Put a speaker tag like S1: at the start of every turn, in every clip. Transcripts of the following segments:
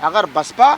S1: अगर बसपा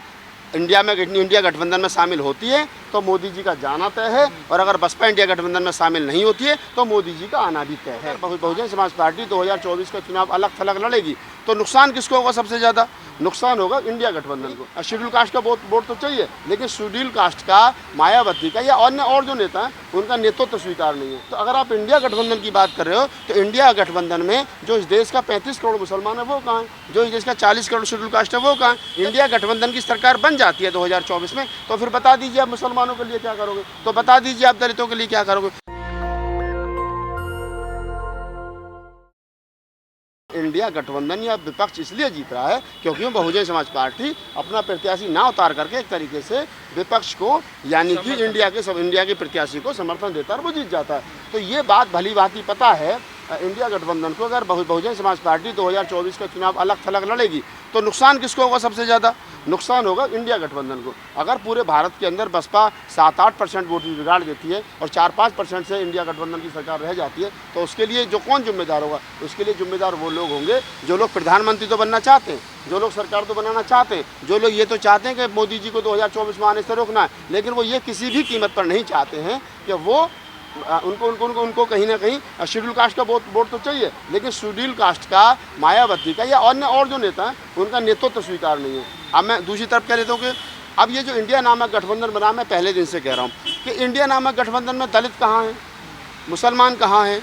S1: इंडिया गठबंधन में शामिल होती है तो मोदी जी का जाना तय है, और अगर बसपा इंडिया गठबंधन में शामिल नहीं होती है तो मोदी जी का आना भी तय है। बहुजन समाज पार्टी 2024 का चुनाव अलग थलग लड़ेगी तो नुकसान किसको होगा? सबसे ज़्यादा नुकसान होगा इंडिया गठबंधन को। शेड्यूल कास्ट का वोट तो चाहिए, लेकिन शेड्यूल कास्ट का, मायावती का या अन्य और जो नेता हैं उनका नेतृत्व तो स्वीकार नहीं है। तो अगर आप इंडिया गठबंधन की बात कर रहे हो तो इंडिया गठबंधन में जो इस देश का 35 करोड़ मुसलमान है वो कहाँ है? जो इस देश का 40 करोड़ शेड्यूल कास्ट है वो कहाँ है? इंडिया गठबंधन की सरकार बन जाती है 2024 में, तो फिर बता दीजिए आप मुसलमानों के लिए क्या करोगे, तो बता दीजिए आप दलितों के लिए क्या करोगे। इंडिया गठबंधन या विपक्ष इसलिए जीत रहा है क्योंकि बहुजन समाज पार्टी अपना प्रत्याशी ना उतार करके एक तरीके से विपक्ष को, यानी कि इंडिया के प्रत्याशी को समर्थन देता है और वो जीत जाता है। तो ये बात भली भांति पता है इंडिया गठबंधन को। अगर बहुजन समाज पार्टी 2024 का चुनाव अलग थलग लड़ेगी तो नुकसान किसको होगा? सबसे ज़्यादा नुकसान होगा इंडिया गठबंधन को। अगर पूरे भारत के अंदर बसपा 7-8% वोट बिगाड़ देती है और 4-5% से इंडिया गठबंधन की सरकार रह जाती है तो उसके लिए जो कौन जिम्मेदार होगा? उसके लिए जिम्मेदार वो लोग होंगे जो लोग प्रधानमंत्री तो बनना चाहते हैं, जो लोग सरकार तो बनाना चाहते हैं, जो लोग ये तो चाहते हैं कि मोदी जी को 2024 में आने से रोकना है, लेकिन वो ये किसी भी कीमत पर नहीं चाहते हैं कि वो उनको कहीं ना कहीं शेड्यूल कास्ट का वोट तो चाहिए, लेकिन शेड्यूल कास्ट का, मायावती का या अन्य और जो नेता हैं उनका नेतृत्व तो स्वीकार नहीं है। अब मैं दूसरी तरफ कह लेता हूँ कि अब ये जो इंडिया नामक गठबंधन बना, मैं पहले दिन से कह रहा हूँ कि इंडिया नामक गठबंधन में दलित कहाँ हैं, मुसलमान कहाँ हैं?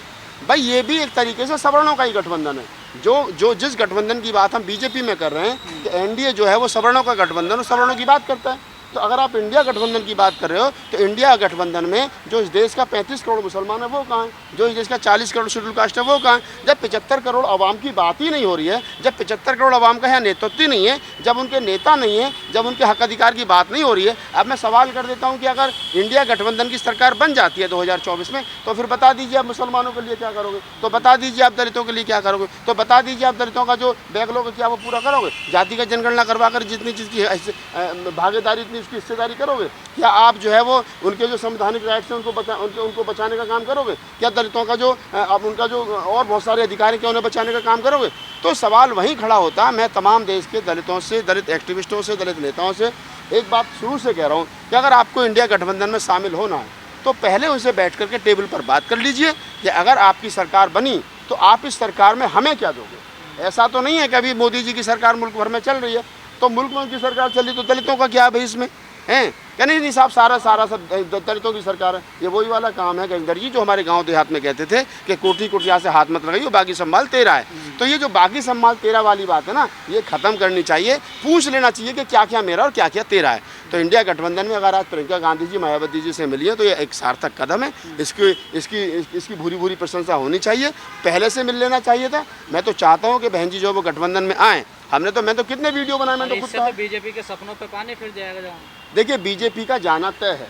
S1: भाई ये भी एक तरीके से सवर्णों का ही गठबंधन है। जो जिस गठबंधन की बात हम बीजेपी में कर रहे हैं कि एनडीए जो है वो सवर्णों का गठबंधन और सवर्णों की बात करता है। तो अगर आप इंडिया गठबंधन की बात कर रहे हो तो इंडिया गठबंधन में जो इस देश का 35 करोड़ मुसलमान है वो कहाँ है? जो इस देश का 40 करोड़ शेड्यूल कास्ट है वो कहाँ है? जब 75 करोड़ आवाम की बात ही नहीं हो रही है, जब 75 करोड़ आवाम का यहाँ नेतृत्व ही नहीं है, जब उनके नेता नहीं है, जब उनके हक अधिकार की बात नहीं हो रही है, अब मैं सवाल कर देता हूँ कि अगर इंडिया गठबंधन की सरकार बन जाती है 2024 में तो फिर बता दीजिए आप मुसलमानों के लिए क्या करोगे, तो बता दीजिए आप दलितों के लिए क्या करोगे, तो बता दीजिए आप दलितों का जो बैकलॉग है क्या वो पूरा करोगे? जातिगत जनगणना करवा कर जितनी चीज़ की भागीदारी, इतनी उसकी हिस्सेदारी करोगे? क्या आप जो है वो उनके जो संवैधानिक राइट्स हैं उनको बचाने का काम करोगे? क्या दलितों का जो अब उनका जो और बहुत सारे अधिकार हैं क्या उन्हें बचाने का काम करोगे? तो सवाल वहीं खड़ा होता है। मैं तमाम देश के दलितों से, दलित एक्टिविस्टों से, दलित नेताओं से एक बात शुरू से कह रहा हूँ कि अगर आपको इंडिया गठबंधन में शामिल होना है तो पहले उनसे बैठ करके टेबल पर बात कर लीजिए कि अगर आपकी सरकार बनी तो आप इस सरकार में हमें क्या दोगे। ऐसा तो नहीं है कि अभी मोदी जी की सरकार मुल्क भर में चल रही है तो मुल्क में उनकी सरकार चली तो दलितों का क्या है भाई इसमें हैं? क्या नहीं साहब, सारा सब दलितों की सरकार है। ये वही वाला काम है गंगदर जी जो हमारे गांव देहात में कहते थे कि कोठी कोठिया से हाथ मत लगाइए, बाकी संभाल तेरा है। तो ये जो बाकी संभाल तेरा वाली बात है ना, ये ख़त्म करनी चाहिए। पूछ लेना चाहिए कि क्या क्या मेरा और क्या क्या तेरा है। तो इंडिया गठबंधन में अगर आज प्रियंका गांधी जी मायावती जी से मिली है तो ये एक सार्थक कदम है। इसकी भूरी भूरी प्रशंसा होनी चाहिए। पहले से मिल लेना चाहिए था। मैं तो चाहता हूँ कि बहन जी जो वो गठबंधन में आएँ। मैं तो कितने वीडियो बनाए, मैं तो खुद
S2: तो बीजेपी के सपनों पे पानी फिर जाएगा।
S1: देखिए बीजेपी का जाना तय है,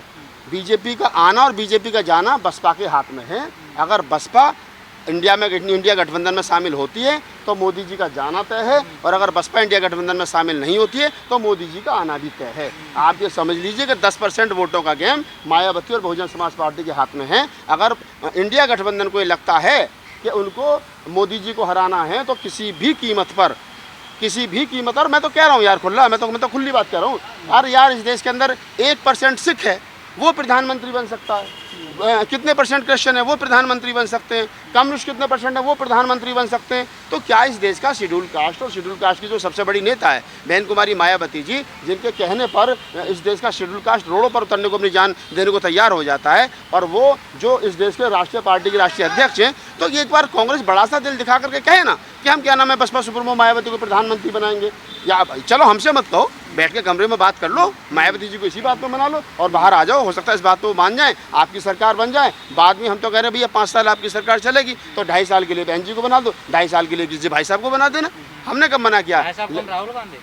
S1: बीजेपी का आना और बीजेपी का जाना बसपा के हाथ में है। अगर बसपा इंडिया गठबंधन में शामिल होती है तो मोदी जी का जाना तय है, और अगर बसपा इंडिया गठबंधन में शामिल नहीं होती है तो मोदी जी का आना भी तय है। आप ये समझ लीजिए कि 10% वोटों का गेम मायावती और बहुजन समाज पार्टी के हाथ में है। अगर इंडिया गठबंधन को ये लगता है कि उनको मोदी जी को हराना है तो किसी भी कीमत पर, और मैं तो कह रहा हूँ यार खुला, मैं तो खुली बात कह रहा हूँ। अरे यार इस देश के अंदर 1% सिख है वो प्रधानमंत्री बन सकता है, कितने % क्रिश्चियन है वो प्रधानमंत्री बन सकते हैं, कम्युनिस्ट कितने % है वो प्रधानमंत्री बन सकते हैं। तो क्या इस देश का शेड्यूल कास्ट और शेड्यूल कास्ट की जो सबसे बड़ी नेता है बहन कुमारी मायावती जी, जिनके कहने पर इस देश का शेड्यूल कास्ट रोडों पर उतरने को अपनी जान देने को तैयार हो जाता है, और वो जो इस देश के राष्ट्रीय पार्टी के राष्ट्रीय अध्यक्ष हैं, तो एक बार कांग्रेस बड़ा सा दिल दिखा करके कहे ना कि हम क्या नाम है बसपा सुप्रीमो मायावती को प्रधानमंत्री बनाएंगे। या चलो हमसे मत कहो, बैठ के कमरे में बात कर लो, मायावती जी को इसी बात में बना लो और बाहर आ जाओ। हो सकता है इस बात को मान जाए, आपकी सरकार बन जाए। बाद में हम तो कह रहे हैं भैया 5 साल आपकी सरकार चलेगी तो 2.5 साल के लिए बहन जी को बना दो, 2.5 साल के लिए किसी भाई साहब को बना देना। हमने कब मना किया?
S2: राहुल गांधी।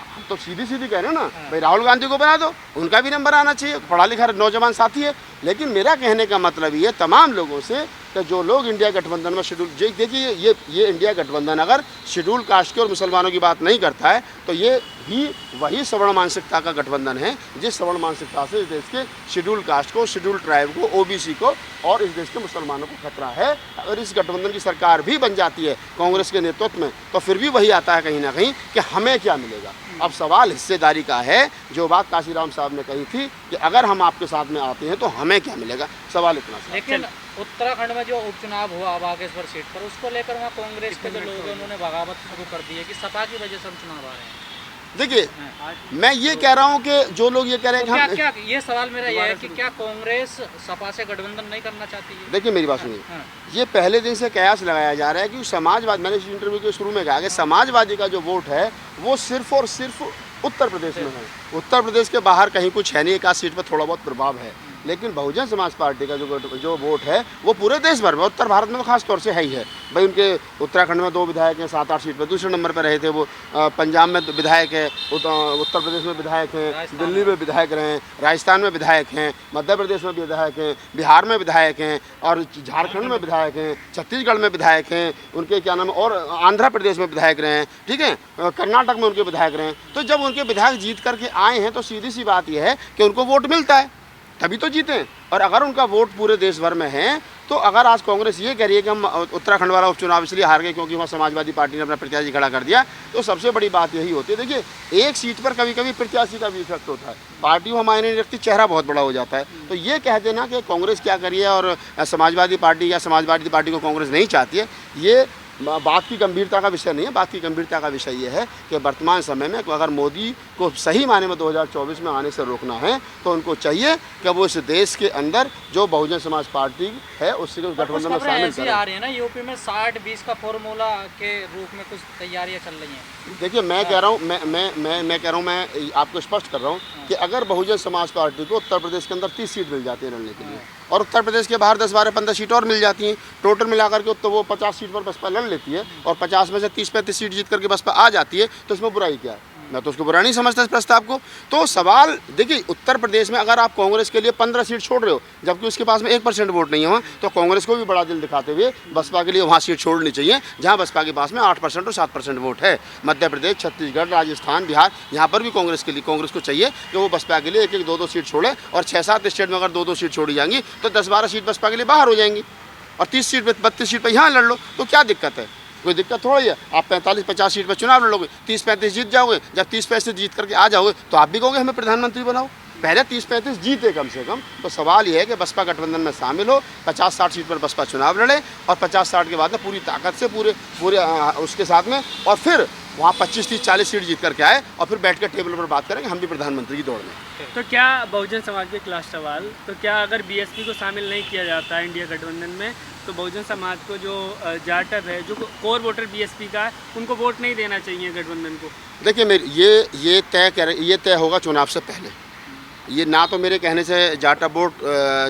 S1: हम तो सीधी कह रहे हैं ना भाई राहुल गांधी को बना दो, उनका भी नंबर आना चाहिए, पढ़ा लिखा नौजवान साथी है। लेकिन मेरा कहने का मतलब ये तमाम लोगों से कि जो लोग इंडिया गठबंधन में शेड्यूल, देखिए ये इंडिया गठबंधन अगर शेड्यूल कास्ट के और मुसलमानों की बात नहीं करता है तो ये भी वही सवर्ण मानसिकता का गठबंधन है जिस सवर्ण मानसिकता से इस देश के शेड्यूल कास्ट को, शेड्यूल ट्राइब को, ओबीसी को और इस देश के मुसलमानों को खतरा है। अगर इस गठबंधन की सरकार भी बन जाती है कांग्रेस के नेतृत्व में तो फिर भी वही आता है कहीं ना कहीं कि हमें क्या मिलेगा। अब सवाल हिस्सेदारी का है, जो बात काशीराम साहब ने कही थी कि अगर हम आपके साथ में आते हैं तो हमें क्या मिलेगा, सवाल इतना सा।
S2: लेकिन उत्तराखंड में जो उपचुनाव हुआ बागेश्वर सीट पर, उसको लेकर वहाँ कांग्रेस के जो लोग हैं उन्होंने बगावत शुरू कर दी है कि सपा की वजह से हम चुनाव आ रहे हैं।
S1: देखिए मैं ये कह रहा हूँ कि जो लोग ये कह रहे हैं
S2: तो
S1: कि हम,
S2: क्या ये सवाल मेरा ये है कि क्या कांग्रेस सपा से गठबंधन नहीं करना चाहती है?
S1: देखिए मेरी बात सुनिए,
S2: हाँ।
S1: ये पहले दिन से कयास लगाया जा रहा है कि समाजवाद, मैंने इस इंटरव्यू के शुरू में कहा कि समाजवादी का जो वोट है वो सिर्फ और सिर्फ उत्तर प्रदेश में है। उत्तर प्रदेश के बाहर कहीं कुछ है नहीं, एक आध सीट पर थोड़ा बहुत प्रभाव है, लेकिन बहुजन समाज पार्टी का जो वोट है वो पूरे देश भर में, उत्तर भारत में तो खास तौर से है ही है। भाई उनके उत्तराखंड में 2 विधायक हैं, 7-8 सीट पर, दूसरे नंबर पर रहे थे वो। पंजाब में विधायक है, उत्तर प्रदेश में विधायक हैं, दिल्ली में विधायक रहे हैं, राजस्थान में विधायक हैं, मध्य प्रदेश में विधायक हैं, बिहार में विधायक हैं और झारखंड में विधायक हैं, छत्तीसगढ़ में विधायक हैं, उनके क्या नाम है, और आंध्र प्रदेश में विधायक रहे हैं, ठीक है, कर्नाटक में उनके विधायक रहे हैं। तो जब उनके विधायक जीत करके आए हैं तो सीधी सी बात यह है कि उनको वोट मिलता है तभी तो जीते हैं। और अगर उनका वोट पूरे देश भर में है तो अगर आज कांग्रेस ये कह रही है कि हम उत्तराखंड वाला उपचुनाव इसलिए हार गए क्योंकि वहाँ समाजवादी पार्टी ने अपना प्रत्याशी खड़ा कर दिया, तो सबसे बड़ी बात यही होती है। देखिए एक सीट पर कभी कभी प्रत्याशी का भी इफेक्ट होता है, पार्टी को मायने नहीं रखती, चेहरा बहुत बड़ा हो जाता है। तो ये कह देना कि कांग्रेस क्या करिए और समाजवादी पार्टी या समाजवादी पार्टी को कांग्रेस नहीं चाहती है, ये बात की गंभीरता का विषय नहीं है। बात की गंभीरता का विषय ये है कि वर्तमान समय में अगर मोदी को सही माने में 2024 में आने से रोकना है तो उनको चाहिए कि वो इस देश के अंदर जो बहुजन समाज पार्टी है उससे गठबंधन में शामिल करें।
S2: आ रही है ना यूपी में 60-20 का फॉर्मूला के रूप में कुछ तैयारियां चल रही हैं।
S1: देखिए मैं कह रहा हूँ, मैं कह रहा हूँ, मैं आपको स्पष्ट कर रहा हूँ कि अगर बहुजन समाज पार्टी को उत्तर प्रदेश के अंदर 30 सीट मिल जाती है लड़ने के लिए और उत्तर प्रदेश के बाहर 10, 12, 15 सीट और मिल जाती हैं, टोटल मिलाकर के तो वो 50 सीट पर बसपा लड़ लेती है और 50 में से 30-35 सीट जीत करके बसपा आ जाती है, तो इसमें बुराई क्या है? मैं तो उसको बुरा नहीं समझता इस प्रस्ताव को। तो सवाल देखिए, उत्तर प्रदेश में अगर आप कांग्रेस के लिए 15 सीट छोड़ रहे हो जबकि उसके पास में 1% वोट नहीं है वहाँ, तो कांग्रेस को भी बड़ा दिल दिखाते हुए बसपा के लिए वहाँ सीट छोड़नी चाहिए जहाँ बसपा के पास में 8% और 7% वोट है। मध्य प्रदेश, छत्तीसगढ़, राजस्थान, बिहार, यहाँ पर भी कांग्रेस को चाहिए कि वो बसपा के लिए 1-1, 2-2 सीट छोड़े और 6-7 स्टेट में अगर 2-2 सीट छोड़ी जाएंगी तो 10-12 सीट बसपा के लिए बाहर हो जाएंगी और 30 सीट पर 32 सीट पर यहाँ लड़ लो, तो क्या दिक्कत है? कोई दिक्कत थोड़ी है। आप 45-50 सीट पर चुनाव लड़ोगे, 30-35 जीत जाओगे, जब 30-35 जीत करके आ जाओगे तो आप भी कहोगे हमें प्रधानमंत्री बनाओ। पहले 30-35 जीते कम से कम। तो सवाल ये है कि बसपा गठबंधन में शामिल हो, 50-60 सीट पर बसपा चुनाव लड़े और 50-60 के बाद में पूरी ताकत से पूरे उसके साथ में और फिर वहाँ 25-30-40 सीट जीत करके आए और फिर बैठ कर टेबल पर बात करेंगे हम भी प्रधानमंत्री की दौड़ में।
S3: तो क्या बहुजन समाज के क्लास सवाल, तो क्या अगर बीएसपी को शामिल नहीं किया जाता है इंडिया गठबंधन में तो बहुजन समाज को जो जाटव है, जो कोर वोटर बीएसपी का है, उनको वोट नहीं देना चाहिए गठबंधन को?
S1: देखिए ये तय होगा चुनाव से पहले। ये ना तो मेरे कहने से जाटा वोट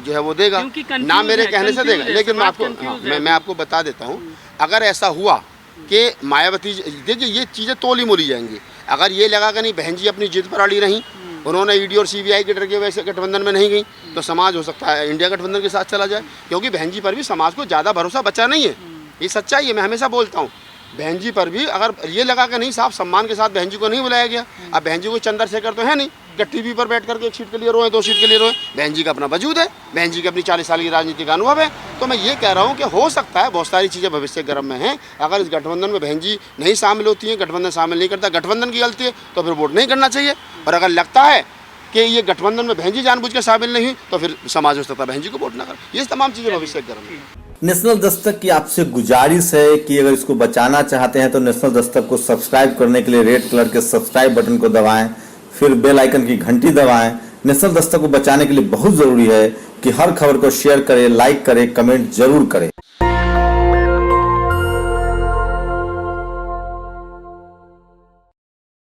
S1: जो है वो देगा, ना मेरे कहने से देगा। लेकिन मैं आपको बता देता हूँ, अगर ऐसा हुआ कि मायावती, देखिए ये चीज़ें तोली मोली जाएंगी। अगर ये लगा कि नहीं बहन जी अपनी जिद पर अड़ी रही, उन्होंने ईडी और सीबीआई के डर के वैसे गठबंधन में नहीं गई, तो समाज हो सकता है इंडिया गठबंधन के साथ चला जाए, क्योंकि बहन जी पर भी समाज को ज़्यादा भरोसा बचा नहीं है। ये सच्चाई है, मैं हमेशा बोलता हूँ। बहन जी पर भी अगर ये लगा कि नहीं साहब सम्मान के साथ बहन जी को नहीं बुलाया गया, अब बहन जी को चंद्रशेखर तो है नहीं कि टीवी पर बैठ करके 1 सीट के लिए रोए, 2 सीट के लिए रोए। बहन जी का अपना वजूद है, बहन जी की अपनी 40 साल की राजनीति का अनुभव है। तो मैं ये कह रहा हूँ कि हो सकता है बहुत सारी चीज़ें भविष्य गर्भ में हैं। अगर इस गठबंधन में बहन जी नहीं शामिल होती हैं, गठबंधन शामिल नहीं करता, गठबंधन की गलती है तो फिर वोट नहीं करना चाहिए। और अगर लगता है कि ये गठबंधन में बहन जी जानबूझ के शामिल नहीं हुई तो फिर समाज हो सकता है बहन जी को वोट ना करे। ये तमाम चीज़ें भविष्य गर्भ में।
S4: नेशनल दस्तक की आपसे गुजारिश है कि अगर इसको बचाना चाहते हैं तो नेशनल दस्तक को सब्सक्राइब करने के लिए रेड कलर के सब्सक्राइब बटन को दबाएं, फिर बेल आइकन की घंटी दबाएं। नेशनल दस्तक को बचाने के लिए बहुत जरूरी है कि हर खबर को शेयर करें, लाइक करें, कमेंट जरूर करें।